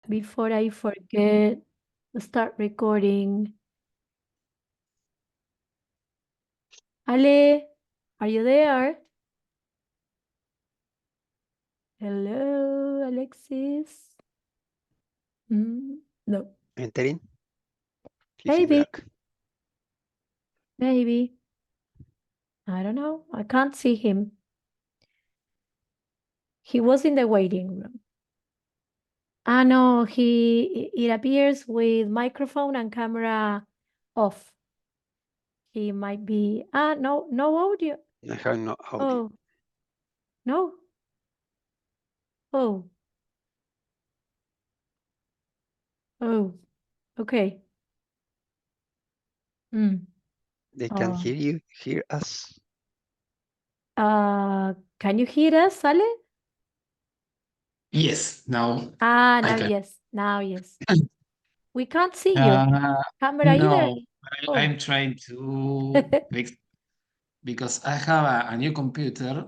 before I forget, start recording. Ale, are you there? Hello, Alexis. No. Entering. He's in Maybe. black. Maybe. I don't know. I can't see him. He was in the waiting room. Ah, no, it appears with microphone and camera off. He might be, no audio. I have no audio. Oh, no. Oh. Oh, okay. They can hear us. Can you hear us, Ale? Yes, now. Now yes. Now yes. We can't see you. Camera either. No, I'm trying to fix because I have a new computer.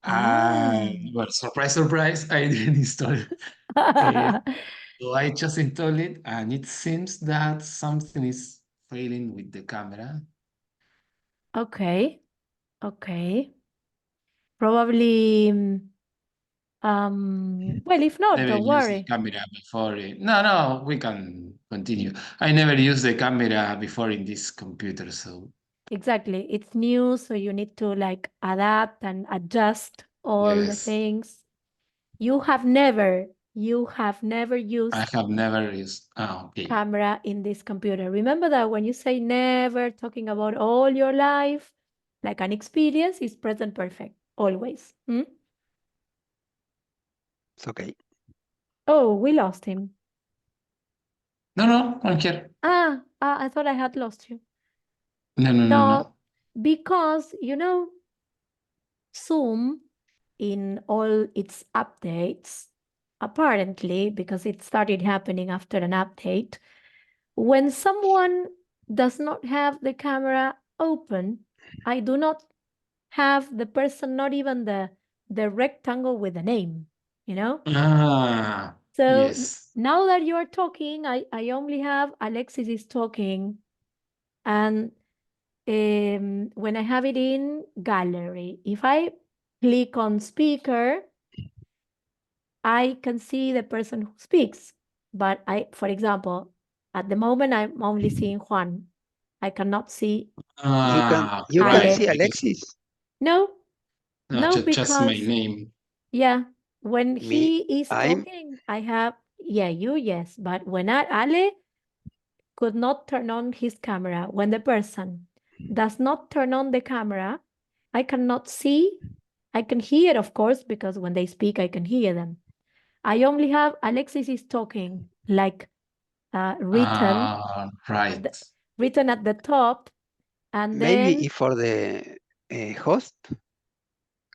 Well, surprise, surprise, I didn't install it. So I just installed it, and it seems that something is failing with the camera. Okay. Probably, well, if not, Never don't used worry. the camera before. No, we can continue. I never used the camera before in this computer, so. Exactly. It's new, so you need to like adapt and adjust all the things. You have never used I have never used. Okay. camera in this computer. Remember that when you say never, talking about all your life, like an experience, is present perfect, always. It's okay. Oh, we lost him. No, I'm here. I thought I had lost you. No. Because, Zoom, in all its updates, apparently, because it started happening after an update, when someone does not have the camera open, I do not have the person, not even the rectangle with the name, So yes. now that you are talking, I only have Alexis is talking. And when I have it in gallery, if I click on speaker, I can see the person who speaks. But for example, at the moment, I'm only seeing Juan. I cannot see. You can see Alexis. No, just because my name. Yeah, when he is talking, I have you, yes. But when Ale could not turn on his camera, when the person does not turn on the camera, I cannot see. I can hear, of course, because when they speak, I can hear them. I only have Alexis is talking, like written, written at the top, and maybe then for the host,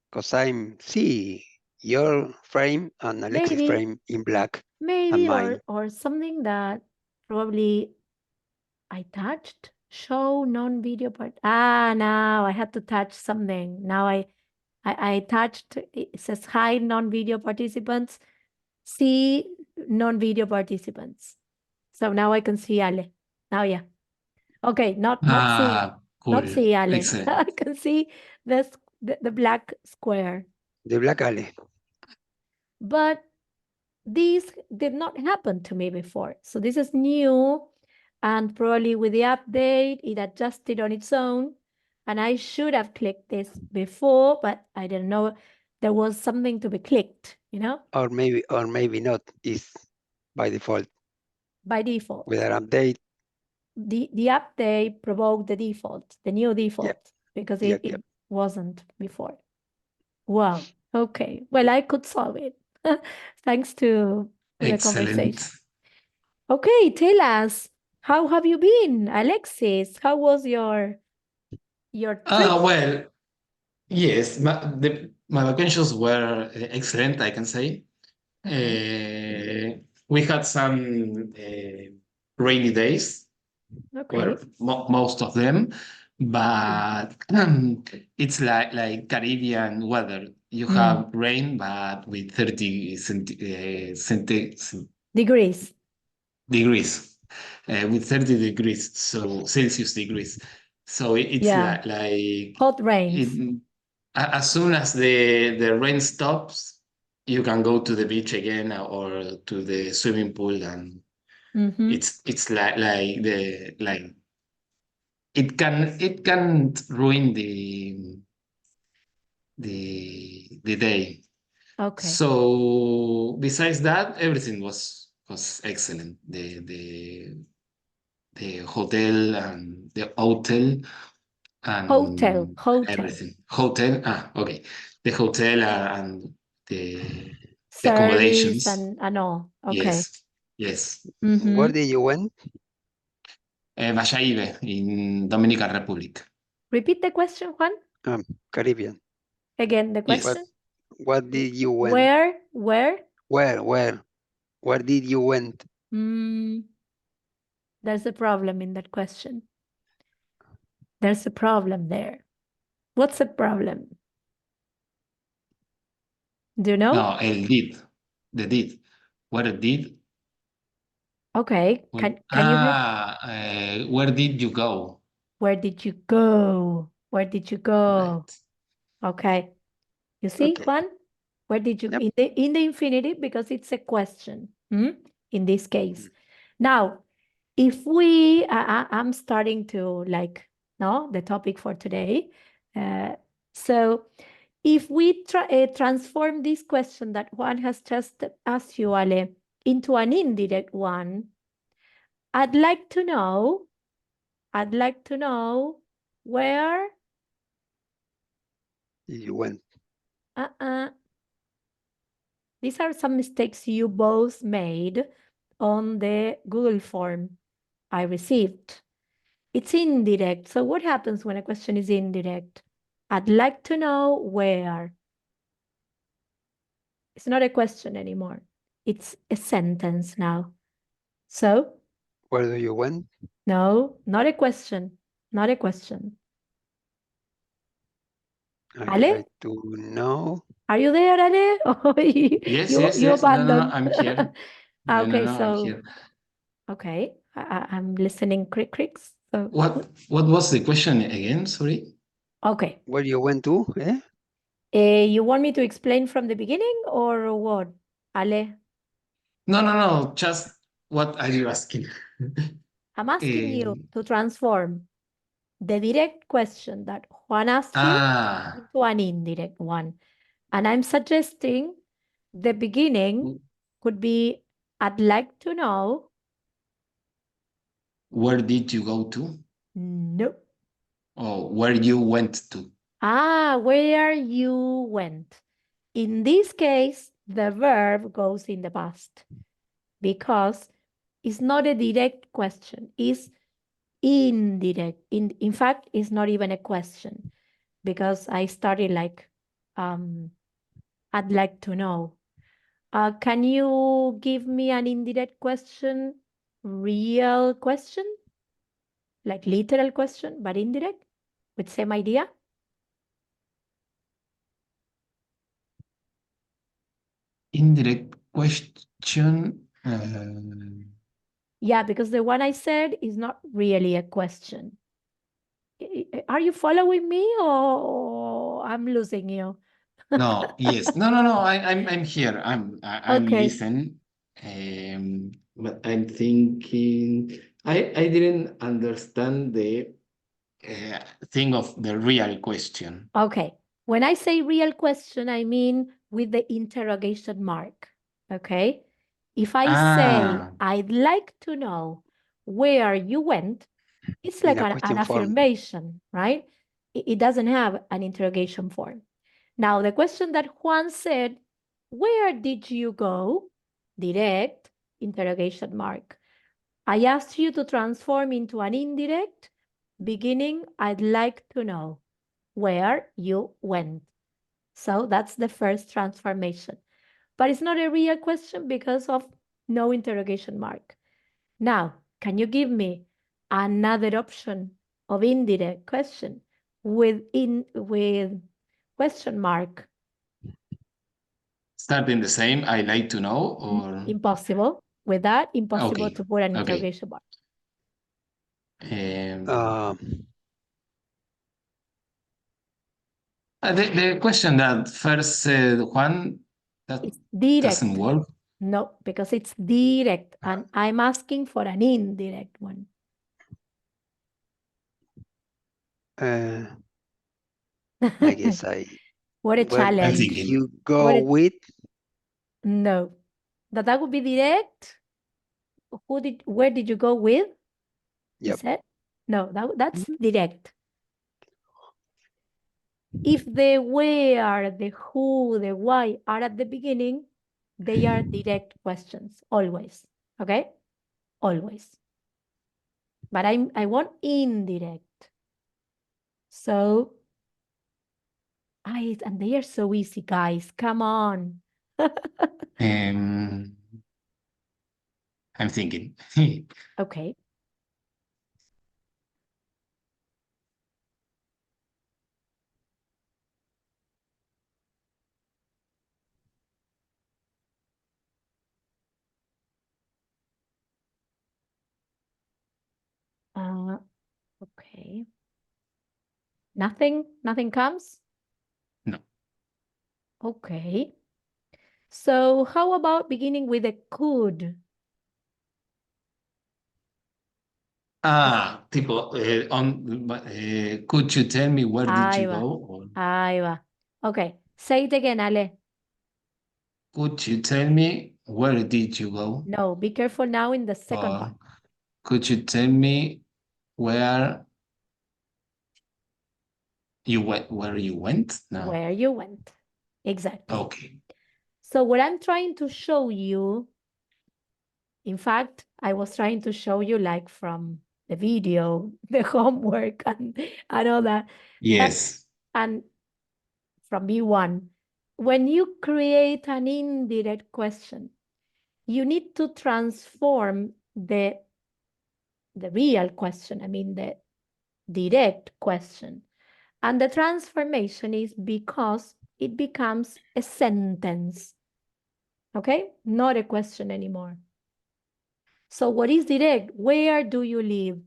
because I'm see your frame and Alexis frame in black. maybe or something that probably I touched. Show non-video part. Now I had to touch something. Now I touched, it says hide non-video participants, see non-video participants. So now I can see Ale. Now, yeah. Okay, not see, cool. not see Ale. Excellent. I can see the black square. The black Ale. But this did not happen to me before. So this is new. And probably with the update, it adjusted on its own. And I should have clicked this before, but I didn't know there was something to be clicked, Or maybe not. Is by default. By default. With an update. The update provoked the default, the new default, because it wasn't before. Wow. Okay. Well, I could solve it. Thanks to the conversation. Okay, tell us. How have you been, Alexis? How was your trip? Well, yes, my vacations were excellent, I can say. We had some rainy days, most of them, but it's like Caribbean weather. You have rain, but with 30 Degrees. Degrees, with 30 degrees, so Celsius degrees. So it's Yeah. like Hot rains. As soon as the rain stops, you can go to the beach again or to the swimming pool, and it's like it can't ruin the day. Okay. So besides that, everything was excellent. The hotel and the hotel and Hotel. everything. Hotel. Okay. The hotel and the Service accommodations. and all. Okay. Yes. Where did you went? Vallaibe in Dominican Republic. Repeat the question, Juan. Caribbean. Again, the question. What did you went? Where? Where did you went? There's a problem in that question. There's a problem there. What's the problem? Do you know? No, el did. The did. What a did. Okay. Can you where did you go? Where did you go? Where did you go? Right. Okay. You see, Juan? Where did you in the infinitive, because it's a question in this case. Now, if we I'm starting to the topic for today. So if we transform this question that Juan has just asked you, Ale, into an indirect one, I'd like to know where you went. These are some mistakes you both made on the Google form I received. It's indirect. So what happens when a question is indirect? I'd like to know where. It's not a question anymore. It's a sentence now. So? Where do you went? No, not a question. Not a question. I'd Ale? like to know. Are you there, Ale? Yes. You abandoned. No, I'm here. Okay, no, I'm here. Okay, I'm listening. Cricks. So what was the question again? Sorry. Okay. Where you went to? You want me to explain from the beginning or what, Ale? No. Just what are you asking? I'm asking you to transform the direct question that Juan asked you into an indirect one. And I'm suggesting the beginning could be, I'd like to know. Where did you go to? No. Oh, where you went to. Where you went. In this case, the verb goes in the past because it's not a direct question. It's indirect. In fact, it's not even a question because I started I'd like to know. Can you give me an indirect question, real question? Like literal question, but indirect with same idea? Indirect question. Yeah, because the one I said is not really a question. Are you following me or I'm losing you? No, yes. No. I'm here. I'm Okay. listening. But I'm thinking I didn't understand the thing of the real question. Okay. When I say real question, I mean with the interrogation mark. Okay. If I say, I'd like to know where you went, it's like an affirmation, right? It doesn't have an interrogation form. Now, the question that Juan said, where did you go? Direct, interrogation mark. I asked you to transform into an indirect, beginning, I'd like to know where you went. So that's the first transformation. But it's not a real question because of no interrogation mark. Now, can you give me another option of indirect question with question mark? Starting the same, I like to know, or? Impossible. With that, impossible Okay. to put an Okay. interrogation mark. The question that first said Juan, that It's direct. doesn't work. No, because it's direct, and I'm asking for an indirect one. I guess What a challenge. did you go with? No. That would be direct. Where did you go with? You Yep. said? No, that's direct. If the where, the who, the why are at the beginning, they are direct questions, always. Okay? Always. But I want indirect. So, and they are so easy, guys. Come on. I'm thinking. Okay. Okay. Nothing comes? No. Okay. So how about beginning with a could? Tipo, could you tell me where did you go? Ahí va. Okay. Say it again, Ale. Could you tell me where did you go? No, be careful now in the second part. Could you tell me where you went? Where you went? No. Where you went. Exactly. Okay. So what I'm trying to show you, in fact, I was trying to show you like from the video, the homework and all that. Yes. And from B1, when you create an indirect question, you need to transform the real question, I mean the direct question. And the transformation is because it becomes a sentence, okay? Not a question anymore. So what is direct? Where do you live?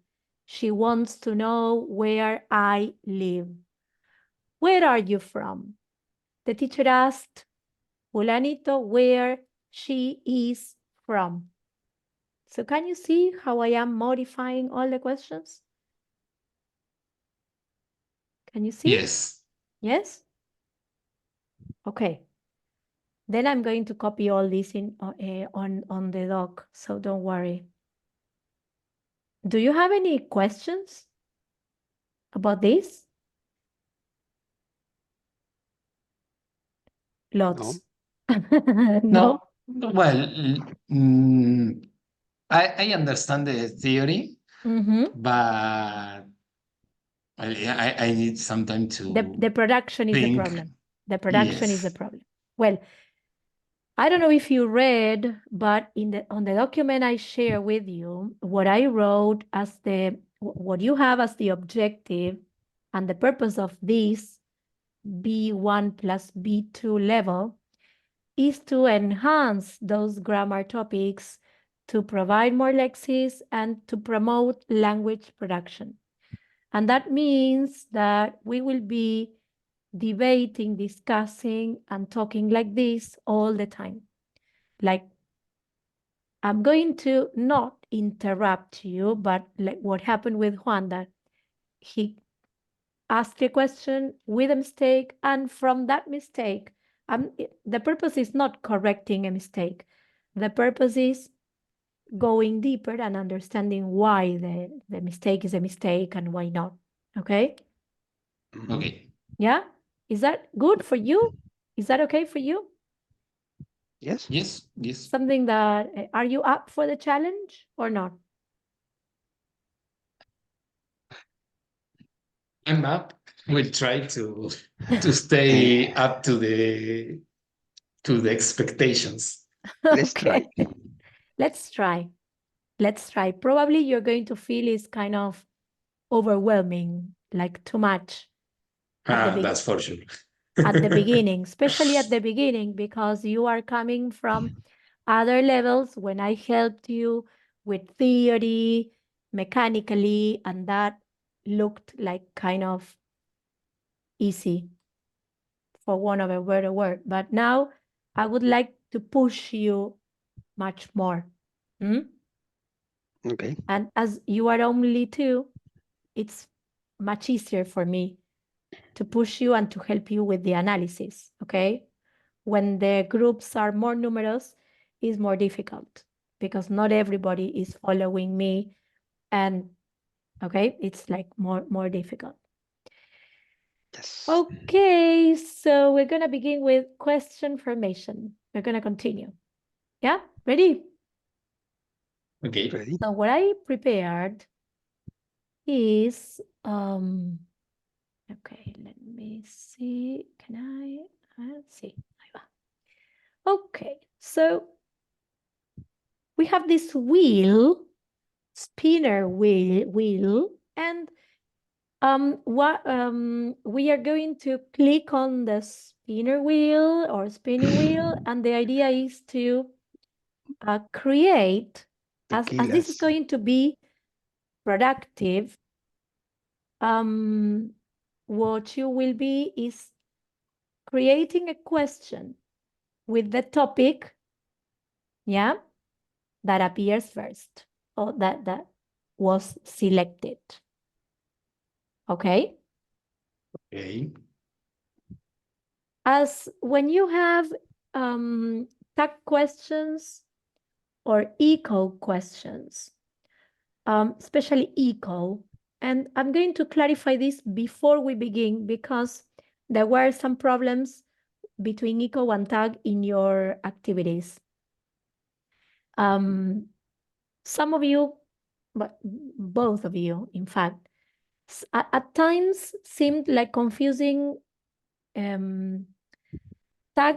She wants to know where I live. Where are you from? The teacher asked Fulanito where she is from. So can you see how I am modifying all the questions? Can you see? Yes. Yes? Okay. Then I'm going to copy all this in on the doc, so don't worry. Do you have any questions about this? Lots. No. Well, I understand the theory, but I need some time to the production is think. the problem. The production is the problem. Well, I don't know if you read, but on the document I share with you, what I wrote as what you have as the objective and the purpose of this B1 plus B2 level is to enhance those grammar topics, to provide more lexis, and to promote language production. And that means that we will be debating, discussing, and talking like this all the time. Like, I'm going to not interrupt you, but like what happened with Juan, that he asked a question with a mistake, and from that mistake, the purpose is not correcting a mistake. The purpose is going deeper and understanding why the mistake is a mistake and why not. Okay? Okay. Yeah? Is that good for you? Is that okay for you? Yes. Yes. Yes. Something that, are you up for the challenge or not? I'm up. We'll try to stay up to the expectations. Let's try. Let's try. Let's try. Probably you're going to feel it's kind of overwhelming, like too much. That's for sure. At the beginning, especially at the beginning, because you are coming from other levels when I helped you with theory, mechanically, and that looked like kind of easy, for want of a better word. But now I would like to push you much more. Okay. And as you are only two, it's much easier for me to push you and to help you with the analysis, okay? When the groups are more numerous, it's more difficult because not everybody is following me, and okay, it's like more difficult. Yes. Okay, so we're gonna begin with question formation. We're gonna continue. Yeah, ready? Okay. Ready? So what I prepared is okay, let me see. Can I? Let's see. Okay, so we have this wheel, spinner wheel, and we are going to click on the spinner wheel or spinning wheel, and the idea is to create, as this is going to be productive, what you will be is creating a question with the topic, yeah, that appears first, or that was selected. Okay? Okay. As when you have tag questions or eco questions, especially eco, and I'm going to clarify this before we begin because there were some problems between eco and tag in your activities. Some of you, but both of you, in fact, at times seemed like confusing tag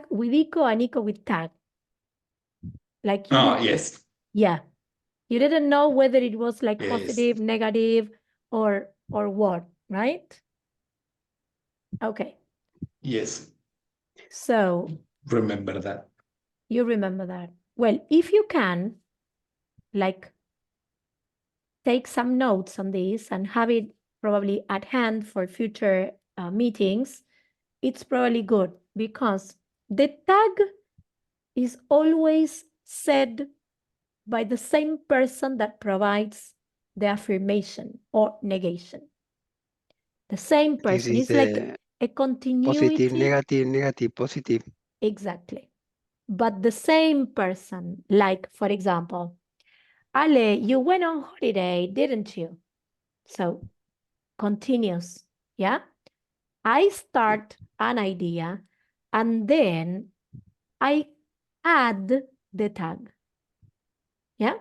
with eco and eco with tag. Like you didn't, yes. Yeah. You didn't know whether it was like Yes. positive, negative, or what, right? Okay. Yes. So Remember that. you remember that. Well, if you can, like, take some notes on this and have it probably at hand for future meetings, it's probably good because the tag is always said by the same person that provides the affirmation or negation. The same person. It's like a continuity. Positive, negative, negative, positive. Exactly. But the same person, like, for example, Ale, you went on holiday, didn't you? So, continuous, yeah? I start an idea and then I add the tag, yeah?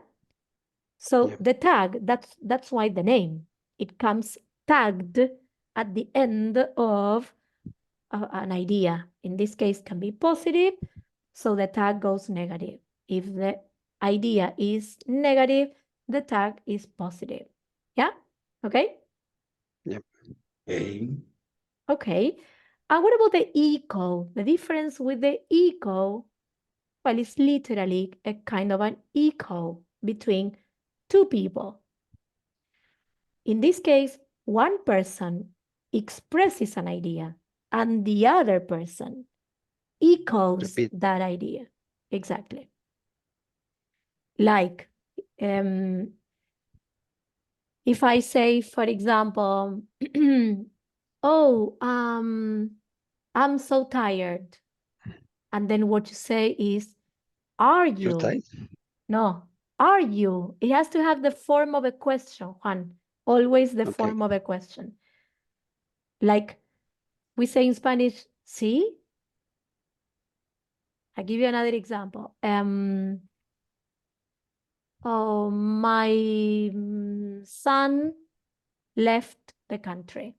So the tag, that's why the name, it comes tagged at the end of an idea. In this case, can be positive, so the tag goes negative. If the idea is negative, the tag is positive. Yeah? Okay? Yep. Okay. Okay. And what about the eco? The difference with the eco, well, it's literally a kind of an echo between two people. In this case, one person expresses an idea and the other person echoes that idea. Exactly. Like, if I say, for example, oh, I'm so tired. And then what you say is, are you? No, are you? It has to have the form of a question, Juan. Always the form of a question. Like we say in Spanish, ¿sí? I'll give you another example. Oh, my son left the country.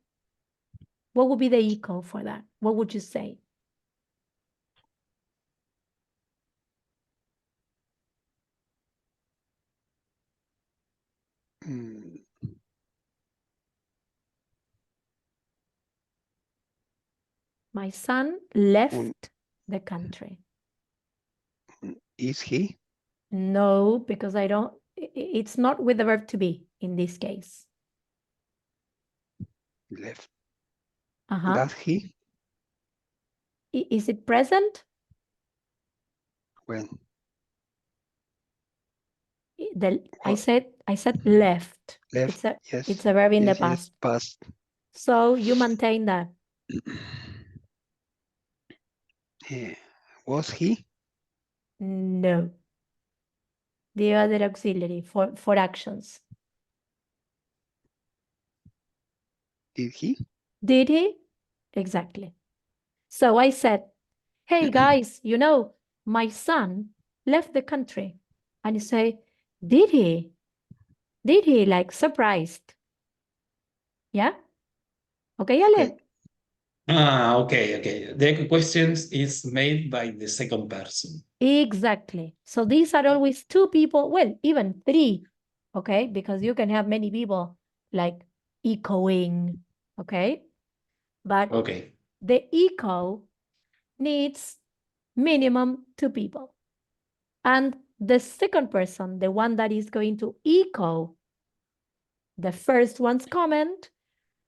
What would be the echo for that? What would you say? My son left the country. Is he? No, because it's not with the verb to be in this case. Left. Uh-huh. Does he? Is it present? When? I said left. Left. Yes. It's a verb in the Yes, past. past. So you maintain that. Was he? No. The other auxiliary for actions. Did he? Did he? Exactly. So I said, hey guys, my son left the country. And you say, did he? Did he? Like surprised. Yeah? Okay, Ale? Okay. Okay. The questions is made by the second person. Exactly. So these are always two people, well, even three, okay? Because you can have many people like echoing, okay? But Okay. the echo needs minimum two people. And the second person, the one that is going to echo the first one's comment,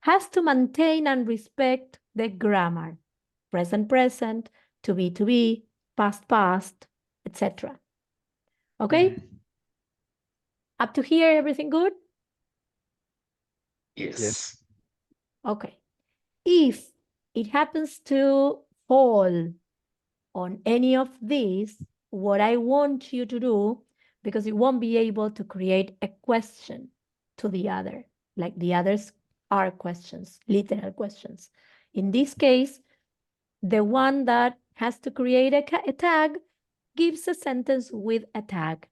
has to maintain and respect the grammar. Present, present, to be, past, past, etc. Okay? Up to here, everything good? Yes. Okay. If it happens to fall on any of these, what I want you to do, because you won't be able to create a question to the other, like the others are questions, literal questions. In this case, the one that has to create a tag gives a sentence with a tag,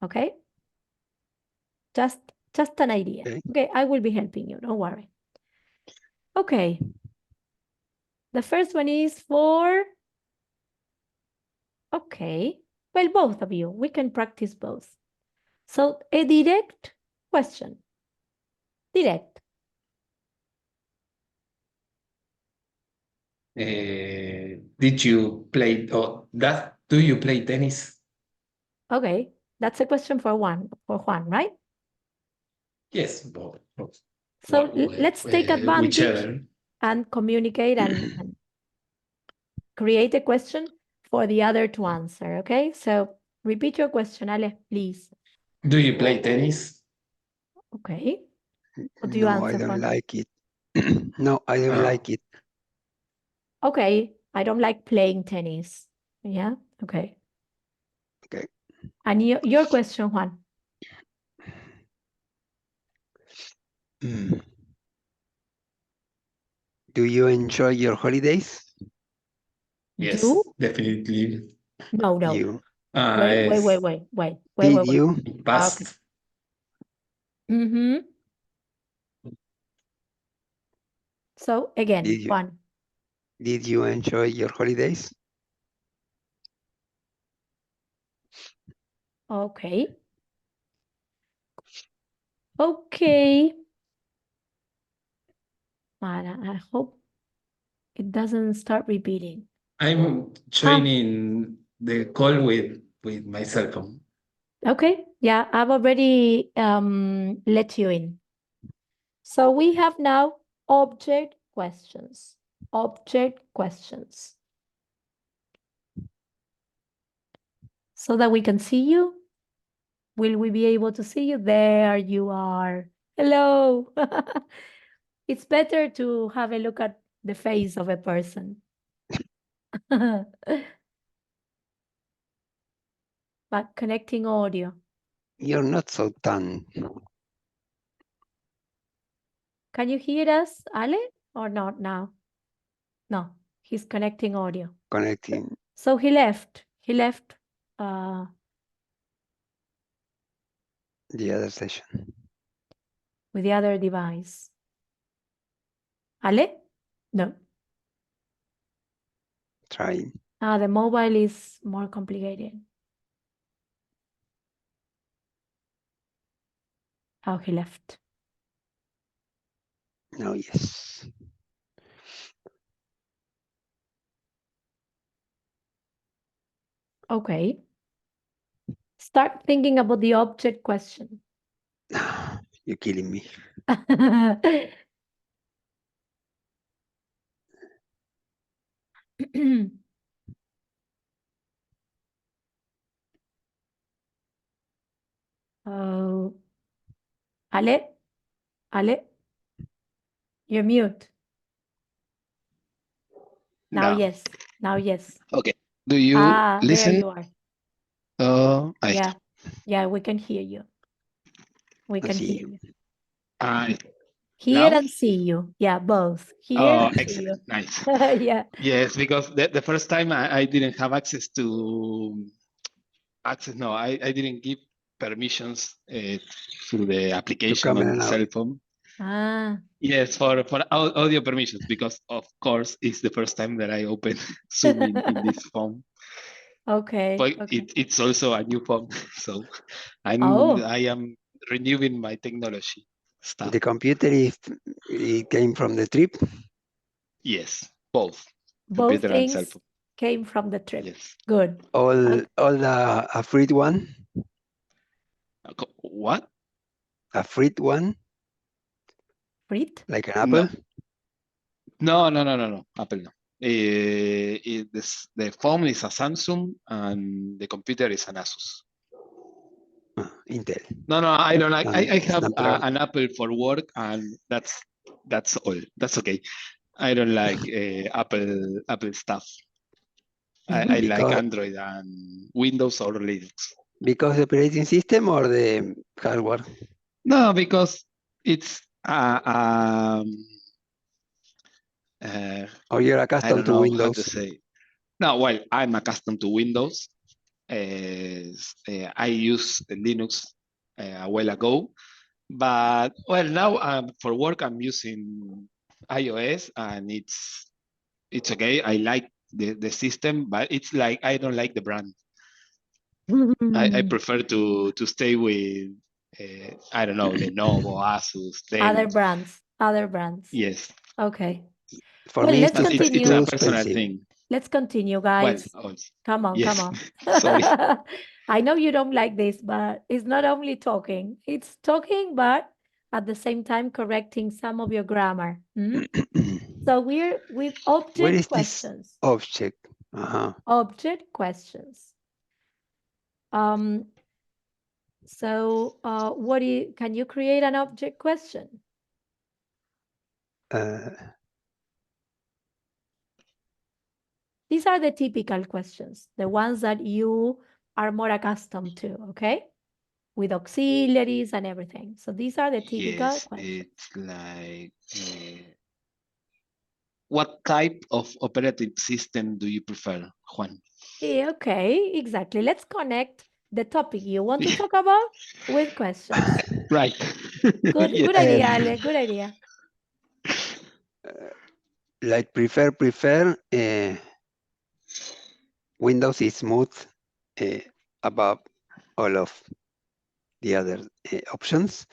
okay? Just an idea. Okay, I will be helping you, don't worry. Okay. The first one is for, okay, well, both of you, we can practice both. So a direct question, direct. Did you play, do you play tennis? Okay, that's a question for Juan, right? Yes, both. So let's take advantage Whichever. and communicate and create a question for the other to answer, okay? So repeat your question, Ale, please. Do you play tennis? Okay. What do you answer? I don't like it. No, I don't like it. Okay, I don't like playing tennis. Yeah, okay. Okay. And your question, Juan? Do you enjoy your holidays? Yes, Do? definitely. No. You. Wait. Did you? Past. Okay. Mm-hmm. So again, Juan. Did you enjoy your holidays? Okay. Okay. I hope it doesn't start repeating. I'm joining the call with my cell phone. Okay. Yeah, I've already let you in. So we have now object questions. Object questions. So that we can see you. Will we be able to see you? There you are. Hello. It's better to have a look at the face of a person. But connecting audio. You're not so tan. Can you hear us, Ale, or not now? No, he's connecting audio. Connecting. So he left. He left the other session. With the other device. Ale? No. Trying. The mobile is more complicated. How he left. No, yes. Okay. start thinking about the object question. You're killing me. Oh, Ale, you're mute. Now, No. yes. Now, yes. Okay. Do you There listen? you are. Ahí Yeah. está. Yeah, we can hear you. We can see hear you. you. Ahí. Hear Now? and see you. Yeah, both. Hear and see you. Excellent. Nice. Yeah. Yes, because the first time I didn't have access to no, I didn't give permissions through the application camera on the now. cell phone. Ah, Yes, for audio permissions, because of course it's the first time that I open Zoom in this phone. okay. But Okay. it's also a new phone, so I am renewing my technology stuff. The computer, it came from the trip. Yes, both. Both Computer and cell things phone. came from the trip. Yes. Good. All Okay. a fruit one. What? A fruit one, Frit? like an apple. No. Apple no. The phone is a Samsung and the computer is an Asus. Intel. No, I don't like. I have Snapdragon. an Apple for work, and that's all. That's okay. I don't like Apple stuff. I like Android and Windows or Linux. Because the operating system or the hardware? No, because it's or you're I accustomed don't to know Windows. how to say. No, well, I'm accustomed to Windows. I use Linux a while ago, but well, now for work I'm using iOS, and it's okay. I like the system, but it's like I don't like the brand. I prefer to stay with I don't know, Lenovo, Asus, Dell. Other brands. Yes. Okay. For me, let's continue. It's a personal thing. Let's continue, guys. Well, come on. Sorry. I know you don't like this, but it's not only talking. It's talking, but at the same time correcting some of your grammar. So we're with object questions. This object? Object questions. So can you create an object question? These are the typical questions, the ones that you are more accustomed to, okay? With auxiliaries and everything. So these are the typical questions. It's like, what type of operating system do you prefer, Juan? Yeah, okay, exactly. Let's connect the topic you want to talk about with questions. Right. Good idea, Ale, good idea. Like prefer, Windows is smooth above all of the other options,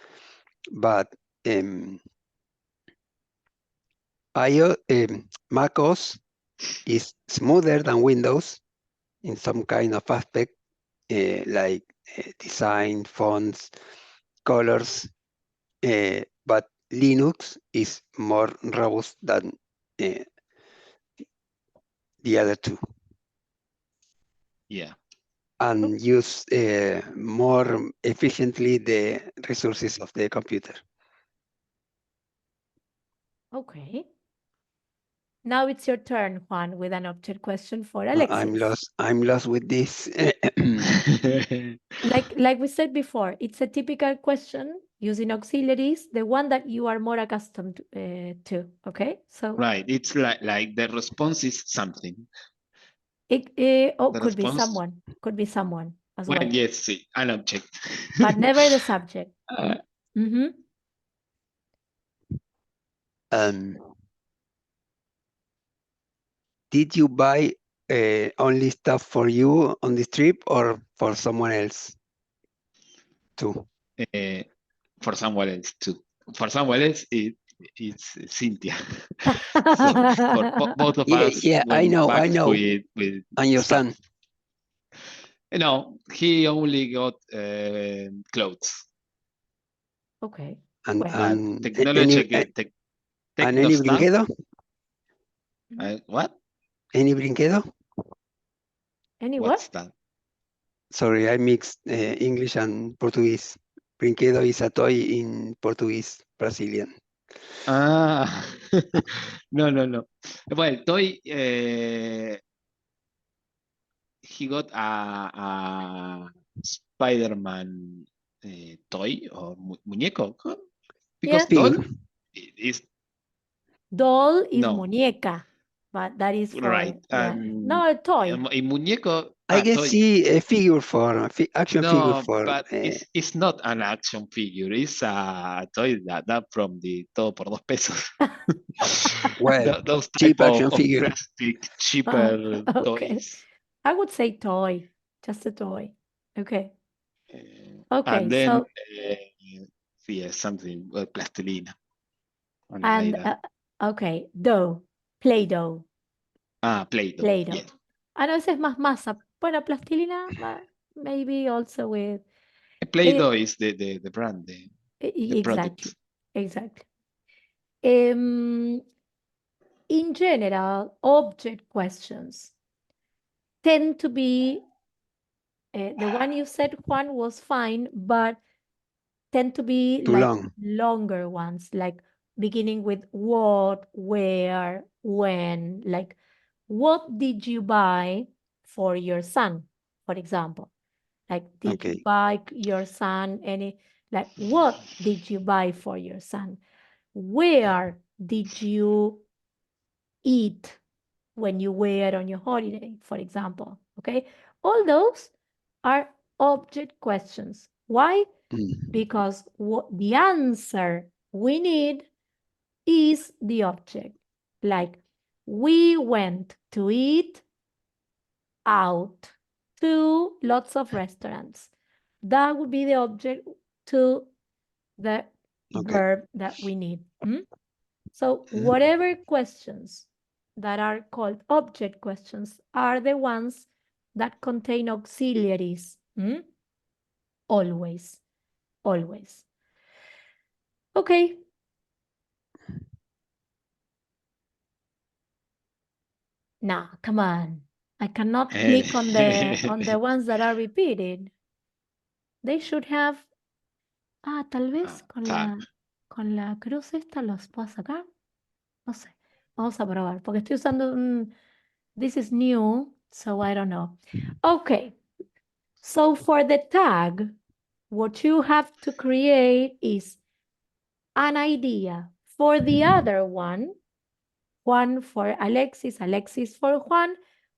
but Mac OS is smoother than Windows in some kind of aspect, like design, fonts, colors, but Linux is more robust than the other two. Yeah. And use more efficiently the resources of the computer. Okay. Now it's your turn, Juan, with an object question for Alexis. I'm lost with this. Like we said before, it's a typical question using auxiliaries, the one that you are more accustomed to. Okay, so right, it's like the response is something. It could be someone as well. Yes, an object, but never the subject. Did you buy only stuff for you on this trip or for someone else too? For someone else too. For someone else, it's Cynthia. So for both of us. Yeah, I know. With and your stuff. son. No, he only got clothes. Okay. And, Well, and Technology, and any stuff. brinquedo? What? Any brinquedo? Any What's what? that? Sorry, I mixed English and Portuguese. Brinquedo is a toy in Portuguese, Brazilian. Ah, no. Well, toy. He got a Spider-Man toy or muñeco, huh? Because Yeah. doll is Doll is no muñeca, but that is for right. no, a toy. Y muñeco. I can toy. see a figure for action figure No, for. but it's not an action figure. It's a toy that from the Todo por $2 pesos. Well, Those cheap type action of figure. plastic cheaper Okay. toys. I would say toy, just a toy. Okay. Okay, And then so yeah, something plastilina. and okay, dough, Play-Doh. Play-Doh. Play-Doh. Yeah. A veces más masa. Bueno, plastilina, maybe also with Play-Doh is the brand, the product. Exactly. In general, object questions tend to be the one you said, Juan, was fine, but tend to be Too like long. longer ones, like beginning with what, where, when, like what did you buy for your son, for example? Like, did you buy your son any, like, what did you buy for your son? Where did you eat when you were on your holiday, for example? Okay, all those are object questions. Why? Because what the answer we need is the object. Like, we went to eat out to lots of restaurants. That would be the object to the verb that we need. So whatever questions that are called object questions are the ones that contain auxiliaries. Always. Okay. Nah, come on. I cannot click on the ones that are repeated. They should have. Tal vez con la cruz esta los puedo sacar. No sé. Vamos a probar, porque estoy usando this is new, so I don't know. Okay. So for the tag, what you have to create is an idea for the other one, Juan for Alexis, Alexis for Juan,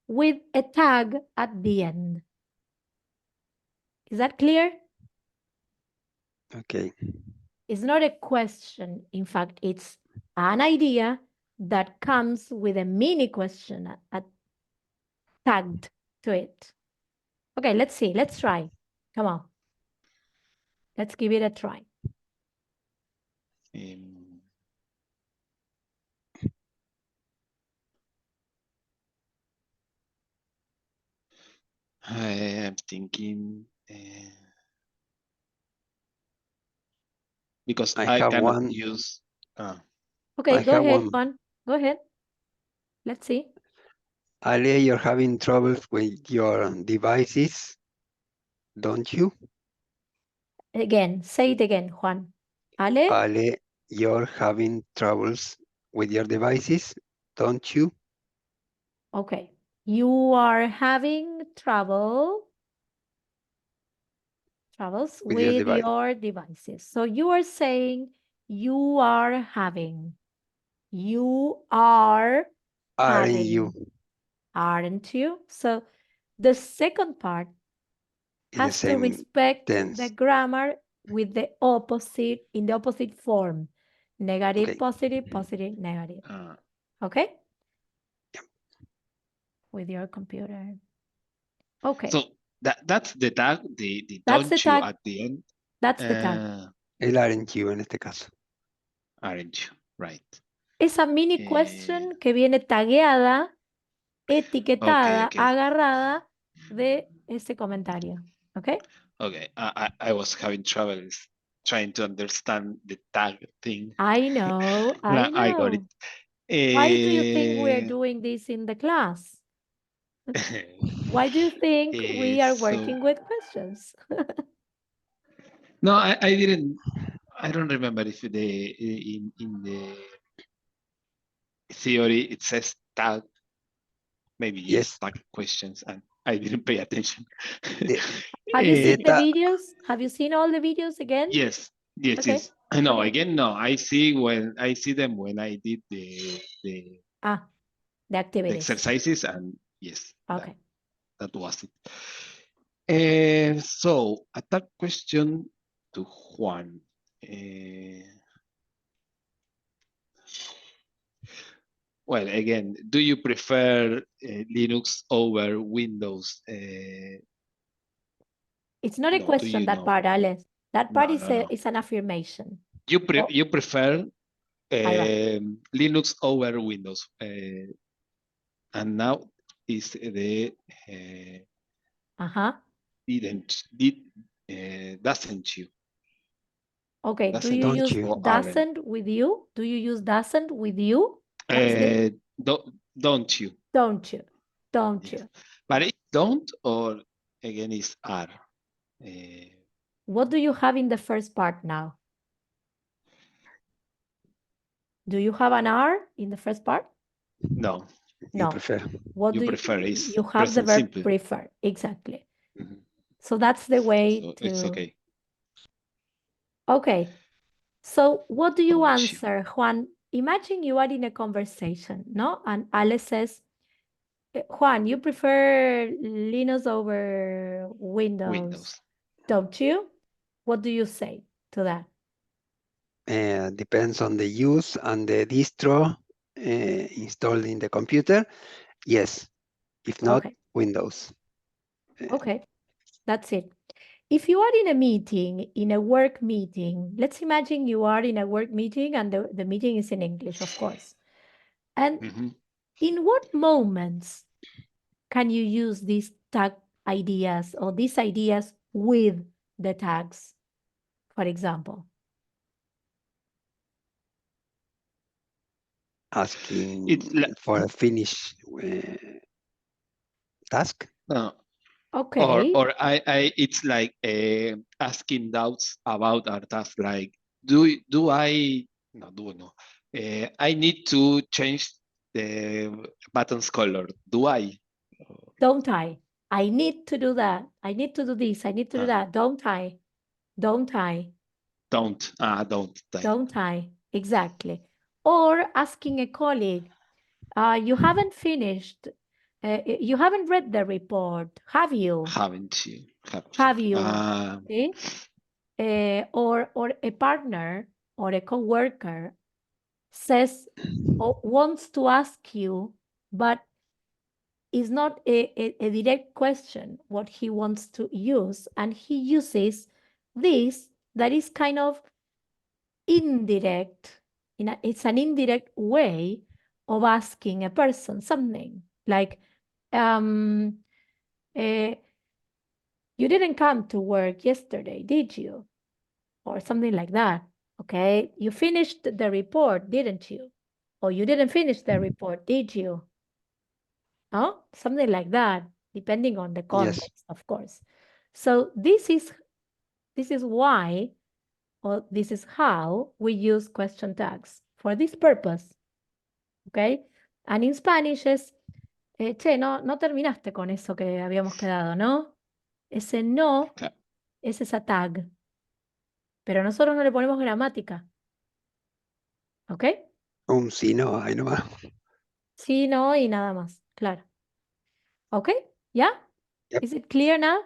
with a tag at the end. Is that clear? Okay. It's not a question. In fact, it's an idea that comes with a mini question tagged to it. Okay, let's see. Let's try. Come on. Let's give it a try. I'm thinking because I cannot use. Okay, go ahead, Juan. Go ahead. Let's see. Ale, you're having troubles with your devices, don't you? Again, say it again, Juan. Ale? Ale, you're having troubles with your devices, don't you? Okay. You are having troubles with your devices. So you are saying you are having. You are Aren't having. you? Aren't you? So the second part has to respect the grammar with the opposite, in the opposite form. Negative, positive, positive, negative. Okay? With your computer. Okay. So that's the tag, the That's don't the you tag. at the end. That's the tag. El aren't you en este caso. Aren't you, right. Esa mini question que viene tagueada, etiquetada, agarrada de ese comentario. ¿Ok? Okay, I was having troubles trying to understand the tag thing. I know, Now I got it. Why do you think we're doing this in the class? Why do you think we are working with questions? No, I didn't. I don't remember if in the theory it says tag. Maybe yes, tag questions, and I didn't pay attention. Have you seen the videos? Have you seen all the videos again? Yes. Okay. Yes. No, Okay. again, no. I see them when I did the activities. exercises, and yes. Okay. That was it. So a tag question to Juan. Well, again, do you prefer Linux over Windows? It's not a question, that part, Alex. That part is an affirmation. You prefer Linux over Windows. And now is the doesn't you? Okay, do you use doesn't with you? Do you use doesn't with you? Don't you? Don't you? Don't Yes. you? But it don't, or again is are. What do you have in the first part now? Do you have an R in the first part? No. No. You prefer. What you do prefer is you have the verb simple. prefer? Exactly. So that's the way So to. it's okay. Okay. So what do you Don't answer, Juan? Imagine you are in a conversation, no? And Ale says, Juan, you prefer Linux over Windows, don't you? What do you say to that? Depends on the use and the distro installed in the computer. Yes. If not, Windows. Okay, that's it. If you are in a meeting, in a work meeting, let's imagine you are in a work meeting and the meeting is in English, of course. And in what moments can you use these tag ideas or these ideas with the tags, for example? Asking for a finish task. No. Okay. Or I it's like asking doubts about our task. Like, do I I need to change the buttons color. Do I? Don't I? I need to do that. I need to do this. I need to do that. Don't I? Don't I? Don't. Don't. Don't I? Exactly. Or asking a colleague, you haven't finished, you haven't read the report, have you? Haven't you? Have you? See? Or a partner or a coworker says or wants to ask you, but is not a direct question what he wants to use, and he uses this that is kind of indirect. It's an indirect way of asking a person something like, you didn't come to work yesterday, did you? Or something like that. Okay, you finished the report, didn't you? Or you didn't finish the report, did you? No, something like that, depending on the context, of course. So this is why, or this is how we use question tags for this purpose. Okay, and in Spanish es, che, no terminaste con eso que habíamos quedado, ¿no? Ese no es esa tag, pero nosotros no le ponemos gramática. ¿Ok? Un sí, no, ahí nomás. Sí, no y nada más, claro. ¿Ok? ¿Ya? Yep. Is it clear now?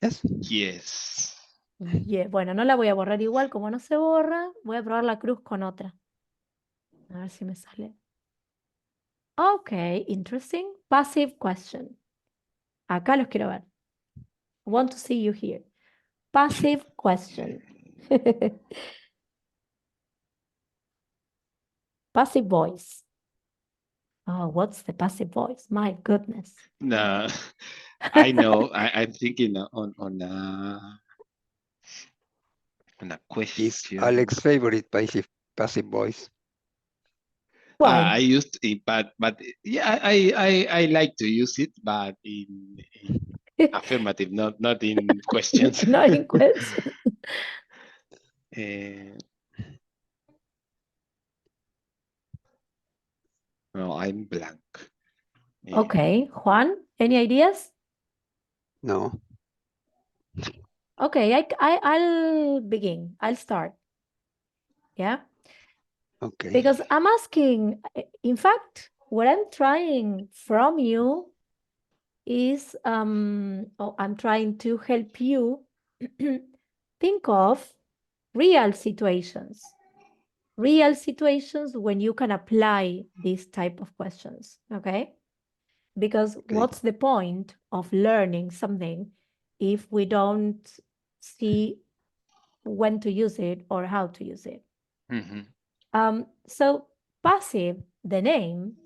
Yes. Yes. Yeah. Bueno, no la voy a borrar igual, como no se borra, voy a probar la cruz con otra. A ver si me sale. Ok, interesting. Passive question. Acá los quiero ver. Want to see you here. Passive question. Passive voice. Oh, what's the passive voice? My goodness. No, I know. I'm thinking on a Is question. Alex's favorite passive voice. Why? I used it, but yeah, I like to use it, but in affirmative, not in questions. Not in question. No, I'm blank. Okay, Juan, any ideas? No. Okay, I'll begin. I'll start. Yeah. Okay. Because I'm asking, in fact, what I'm trying from you is, I'm trying to help you think of real situations when you can apply these type of questions, okay? Because what's the point of learning something if we don't see when to use it or how to use it? So passive, the name,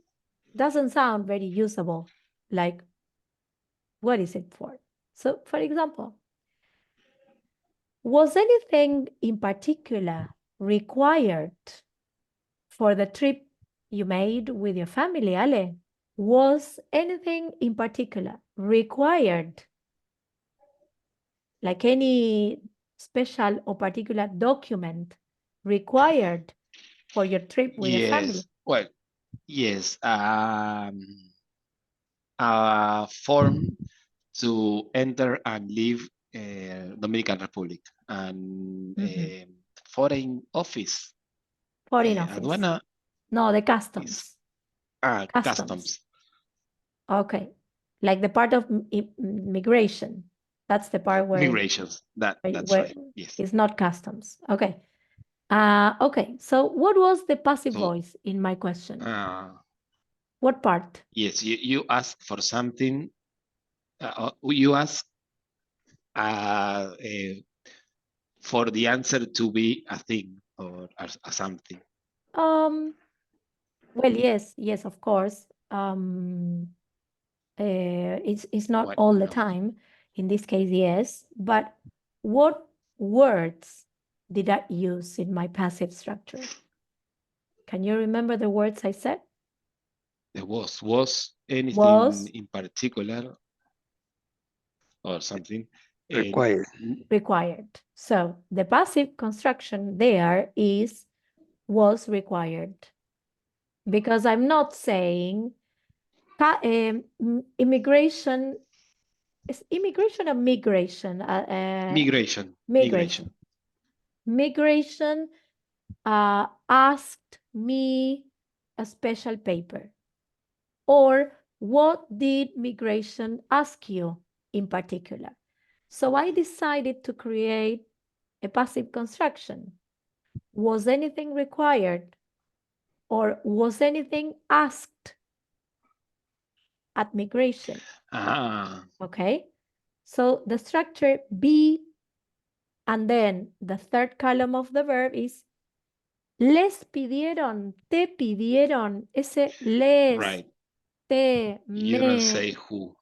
doesn't sound very usable. Like, what is it for? So, for example, was anything in particular required for the trip you made with your family, Ale? Was anything in particular required? Like any special or particular document required for your trip with your family? Yes. Well, yes. A form to enter and leave Dominican Republic and foreign office. Foreign office. Aduana. No, the customs. Customs. Okay. Like the part of migration. That's the part where migrations. That's right. Yes. It's not customs. Okay. Okay. So what was the passive voice in my question? What part? Yes, you ask for something. You ask for the answer to be a thing or a something. Well, yes, of course. It's not all the time. In this case, yes. But what words did I use in my passive structure? Can you remember the words I said? There was anything in particular or something? Required. So the passive construction there is was required. Because I'm not saying immigration. Is immigration or migration? Migration. Migration asked me a special paper. Or what did migration ask you in particular? So I decided to create a passive construction. Was anything required? Or was anything asked at migration? Okay. So the structure be, and then the third column of the verb is les pidieron, te pidieron, ese les, right. te, You me. don't say who.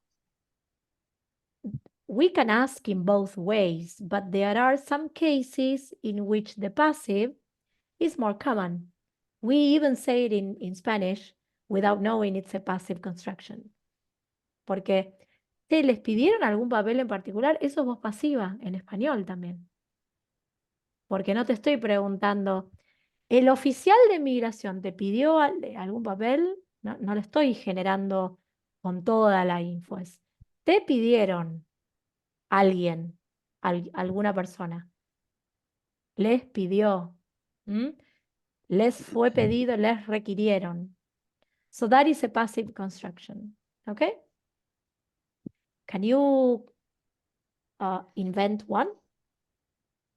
We can ask in both ways, but there are some cases in which the passive is more common. We even say it in Spanish without knowing it's a passive construction. Porque ¿te les pidieron algún papel en particular? Eso es voz pasiva en español también. Porque no te estoy preguntando, ¿el oficial de migración te pidió algún papel? No le estoy generando con toda la info. Te pidieron alguien, alguna persona. Les pidió. Les fue pedido, les requirieron. So that is a passive construction. Okay? Can you invent one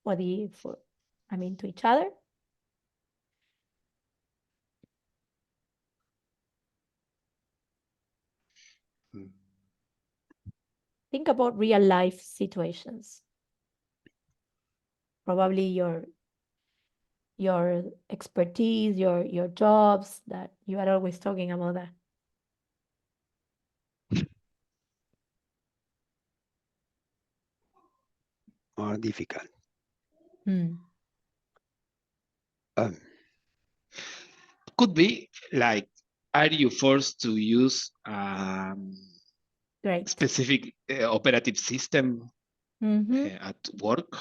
to each other? Think about real life situations. Probably your expertise, your jobs, that you are always talking about that. more difficult. Could be like, are you forced to use Great. specific operative system at work?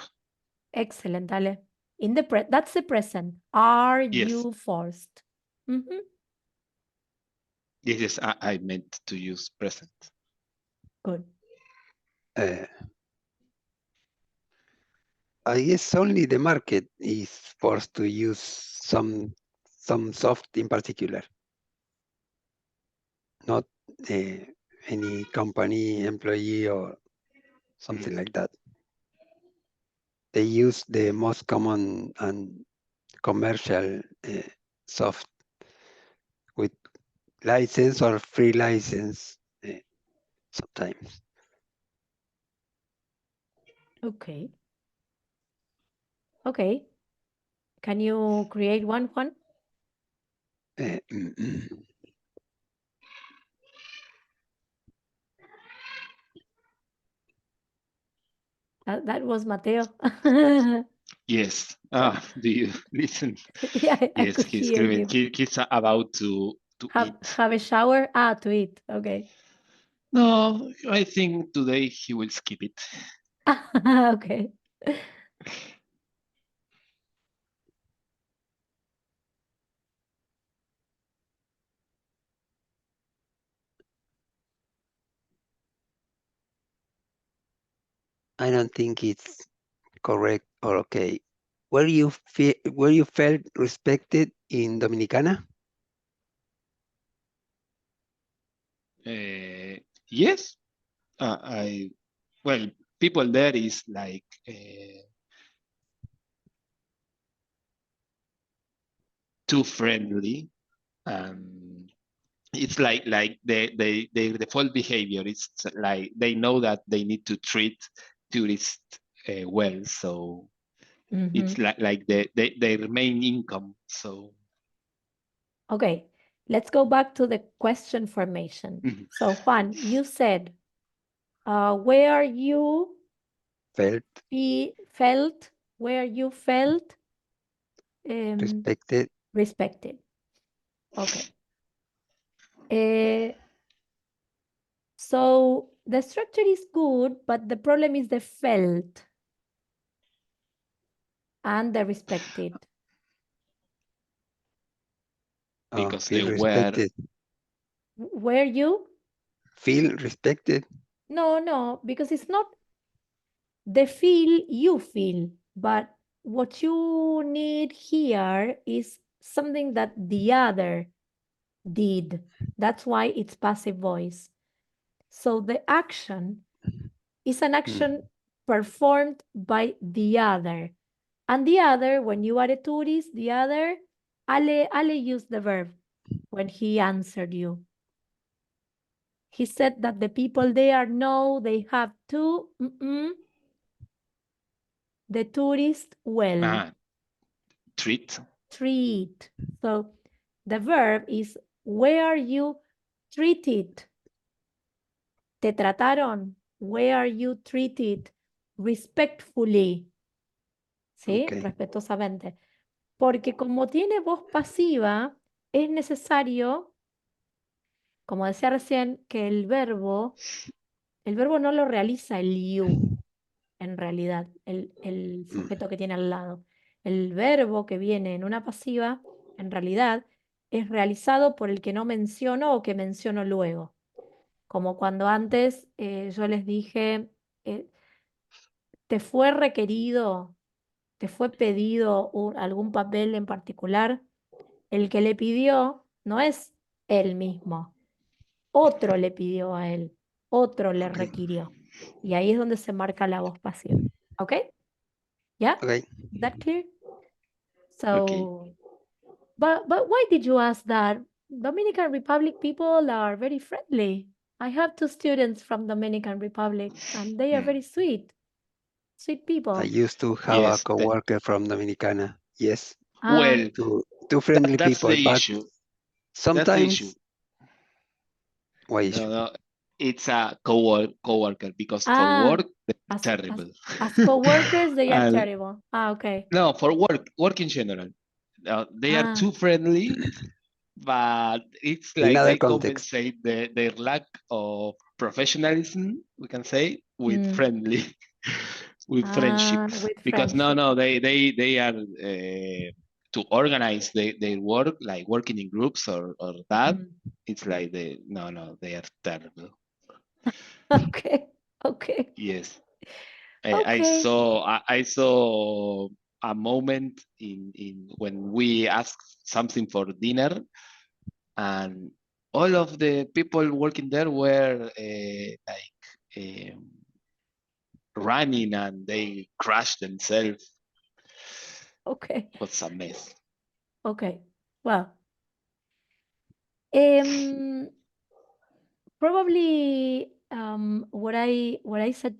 Excellent, Ale. In the that's the present. Are Yes. you forced? This is I meant to use present. Good. I guess only the market is forced to use some soft in particular, not any company, employee, or something like that. They use the most common and commercial soft with license or free license sometimes. Okay. Okay. Can you create one, Juan? That was Mateo. Yes. Do you listen? Yeah, I Yes, could he's hear screaming. him. He's about to eat. Have a shower? To eat. Okay. No, I think today he will skip it. Okay. I don't think it's correct or okay. Were you felt respected in Dominicana? Yes. Well, people there is like too friendly. It's like the default behavior. It's like they know that they need to treat tourists well, so it's like their main income. So okay, let's go back to the question formation. So Juan, you said, where you felt respected. Okay. So the structure is good, but the problem is the felt and the respected. Because feel they respected. Where you? Feel respected? No, because it's not the feel you feel, but what you need here is something that the other did. That's why it's passive voice. So the action is an action performed by the other. And the other, when you are a tourist, the other, Ale used the verb when he answered you. He said that the people there know they have to the tourist well. Treat. So the verb is where you treated. Te trataron. Where you treated respectfully. ¿Sí? Okay. Respetuosamente. Porque como tiene voz pasiva, es necesario, como decía recién, que el verbo no lo realiza el you, en realidad, el sujeto que tiene al lado. El verbo que viene en una pasiva, en realidad, es realizado por el que no menciono o que menciono luego. Como cuando antes yo les dije, te fue requerido, te fue pedido algún papel en particular. El que le pidió no es él mismo. Otro le pidió a él. Otro le requirió. Y ahí es donde se marca la voz pasiva. ¿Ok? ¿Ya? Okay. Is that clear? So, Okay. but why did you ask that? Dominican Republic people are very friendly. I have 2 students from Dominican Republic and they are very sweet. Sweet people. I used to have a coworker from Dominicana. Yes. Well, two friendly that's people, the but issue. sometimes. That's the issue. Why issue? No. it's a coworker because for Ah, work they're as terrible. as co-workers, they are And terrible. Ah, okay. no, for work in general, they are Ah, too friendly, but it's In like other they context. compensate their lack of professionalism, we can say, with mm, friendly, with friendship. with Because friendship. they are to organize their work, like working in groups or that. Mm. It's like they are terrible. Okay, okay, Yes. okay. I saw a moment in when we asked something for dinner, and all of the people working there were running, and they crashed themselves. Okay, It was a mess. okay. Well, probably what I said